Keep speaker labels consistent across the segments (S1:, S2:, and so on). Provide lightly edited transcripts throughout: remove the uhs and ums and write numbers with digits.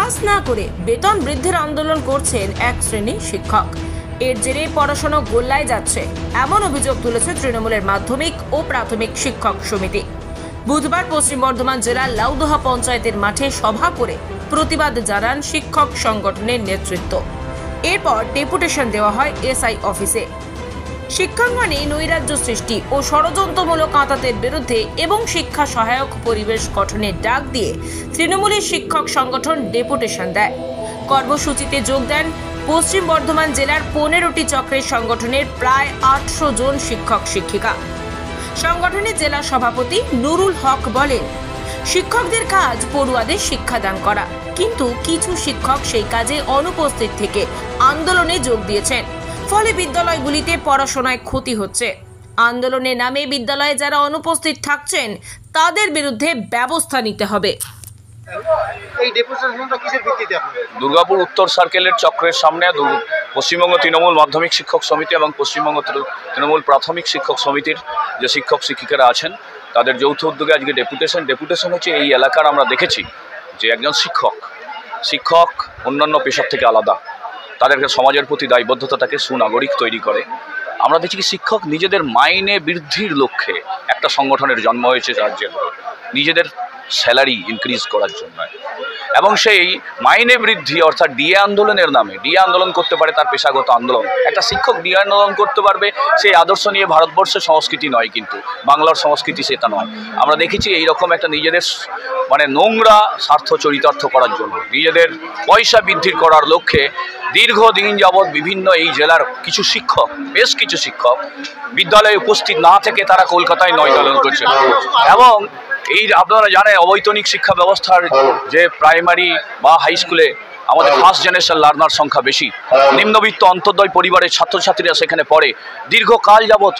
S1: Class না করে বেতন বৃদ্ধির আন্দোলন করছেন এক শ্রেণীর শিক্ষক। এর জেরে পড়াশোনা গোল্লায় যাচ্ছে এমন অভিযোগ তুলেছে তৃণমূলের মাধ্যমিক ও প্রাথমিক শিক্ষক সমিতি। বুধবার পশ্চিম বর্ধমান জেলার লাউদোহা পঞ্চায়েতের মাঠে সভা করে প্রতিবাদ জানান শিক্ষক সংগঠনের নেতৃত্ব। এরপর ডেপুটেশন দেওয়া হয় এসআই অফিসে। শিক্ষাঙ্গনে নৈরাজ্য সৃষ্টি ও ষড়যন্ত্রমূলক আঁতাতের বিরুদ্ধে এবং শিক্ষা সহায়ক পরিবেশ গঠনের ডাক দিয়ে তৃণমূলের শিক্ষক সংগঠন ডেপুটেশন দেয়। কর্মসূচিতে যোগ দেন পশ্চিম বর্ধমান জেলার 15টি চক্রের সংগঠনের প্রায় 800 জন শিক্ষক শিক্ষিকা। সংগঠনের জেলা সভাপতি নুরুল হক বলেন, শিক্ষকদের কাজ পড়ুয়াদের শিক্ষাদান করা, কিন্তু কিছু শিক্ষক সেই কাজে অনুপস্থিত থেকে আন্দোলনে যোগ দিয়েছেন। ফলে বিদ্যালয়গুলিতে পড়াশোনায় ক্ষতি হচ্ছে। আন্দোলনের নামে বিদ্যালয়ে যারা অনুপস্থিত থাকছেন তাদের বিরুদ্ধে ব্যবস্থা নিতে হবে।
S2: দুর্গাপুর উত্তর সার্কেলের চক্রের সামনে পশ্চিমবঙ্গ তৃণমূল মাধ্যমিক শিক্ষক সমিতি এবং পশ্চিমবঙ্গ তৃণমূল প্রাথমিক শিক্ষক সমিতির যে শিক্ষক শিক্ষিকারা আছেন তাদের যৌথ উদ্যোগে আজকে ডেপুটেশন হচ্ছে। এই এলাকার আমরা দেখেছি যে একজন শিক্ষক অন্যান্য পেশার থেকে আলাদা, তাদেরকে সমাজের প্রতি দায়বদ্ধতা তাকে সুনাগরিক তৈরি করে। আমরা দেখছি কি শিক্ষক নিজেদের মাইনে বৃদ্ধির লক্ষ্যে একটা সংগঠনের জন্ম হয়েছে রাজ্যে, নিজেদের স্যালারি ইনক্রিজ করার জন্য, এবং সেই মাইনে বৃদ্ধি অর্থাৎ ডিএ আন্দোলনের নামে ডিএ আন্দোলন করতে পারে। তার পেশাগত আন্দোলন, একটা শিক্ষক ডিএ আন্দোলন করতে পারবে, সেই আদর্শ নিয়ে ভারতবর্ষের সংস্কৃতি নয়, কিন্তু বাংলার সংস্কৃতি সেটা নয়। আমরা দেখেছি এইরকম একটা নিজেদের নোংরা স্বার্থ চরিতার্থ করার জন্য, নিজেদের পয়সা বৃদ্ধি করার লক্ষ্যে দীর্ঘদিন যাবৎ বিভিন্ন এই জেলার বেশ কিছু শিক্ষক বিদ্যালয়ে উপস্থিত না থেকে তারা কলকাতায় নয়দালন করছে। এবং এই আপনারা জানেন অবৈতনিক শিক্ষা ব্যবস্থার যে প্রাইমারি বা হাই স্কুলে আমাদের ফার্স্ট জেনারেশন লার্নার সংখ্যা বেশি, নিম্নবিত্ত অন্তর্দয় পরিবারের ছাত্রছাত্রীরা সেখানে পড়ে। দীর্ঘকাল যাবৎ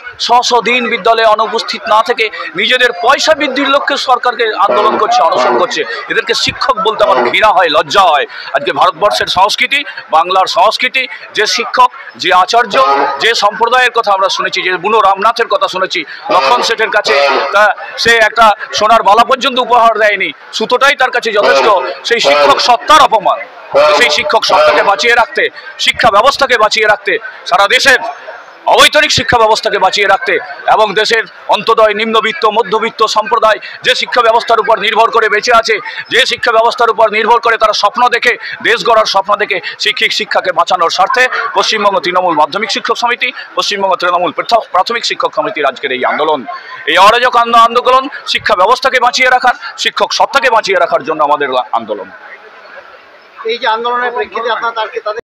S2: দিন বিদ্যালয়ে অনুপস্থিত না থেকে নিজেদের পয়সা বৃদ্ধির লক্ষ্যে সরকারকে আন্দোলন করছে, অনশন করছে। এদেরকে শিক্ষক বলতে আমার ঘৃণা হয়, লজ্জা হয়। আজকে ভারতবর্ষের সংস্কৃতি, বাংলার সংস্কৃতি, যে শিক্ষক, যে আচার্য, যে সম্প্রদায়ের কথা আমরা শুনেছি, যে বুনো রামনাথের কথা শুনেছি, লক্ষণ শেঠের কাছে সে একটা সোনার বালা পর্যন্ত উপহার দেয়নি, সুতোটাই তার কাছে যথেষ্ট। সেই শিক্ষক সত্তার অপমান। সেই শিক্ষক সত্তাকে বাঁচিয়ে রাখতে, শিক্ষা ব্যবস্থাকে বাঁচিয়ে রাখতে, সারা দেশের অবৈতনিক শিক্ষা ব্যবস্থাকে বাঁচিয়ে রাখতে এবং দেশের অন্তদয় নিম্নবিত্ত মধ্যবিত্ত সম্প্রদায় যে শিক্ষা ব্যবস্থার উপর নির্ভর করে বেঁচে আছে, যে শিক্ষা ব্যবস্থার উপর নির্ভর করে তারা স্বপ্ন দেখে, দেশ গড়ার স্বপ্ন দেখে, শিক্ষাকে বাঁচানোর স্বার্থে পশ্চিমবঙ্গ তৃণমূল মাধ্যমিক শিক্ষক সমিতি, পশ্চিমবঙ্গ তৃণমূল প্রাথমিক শিক্ষক সমিতির আজকের এই আন্দোলন, এই অরাজক আন্দোলন শিক্ষা ব্যবস্থাকে বাঁচিয়ে রাখার, শিক্ষক সত্তাকে বাঁচিয়ে রাখার জন্য আমাদের আন্দোলন।
S3: এই যে আন্দোলনের প্রেক্ষিতে আপনারা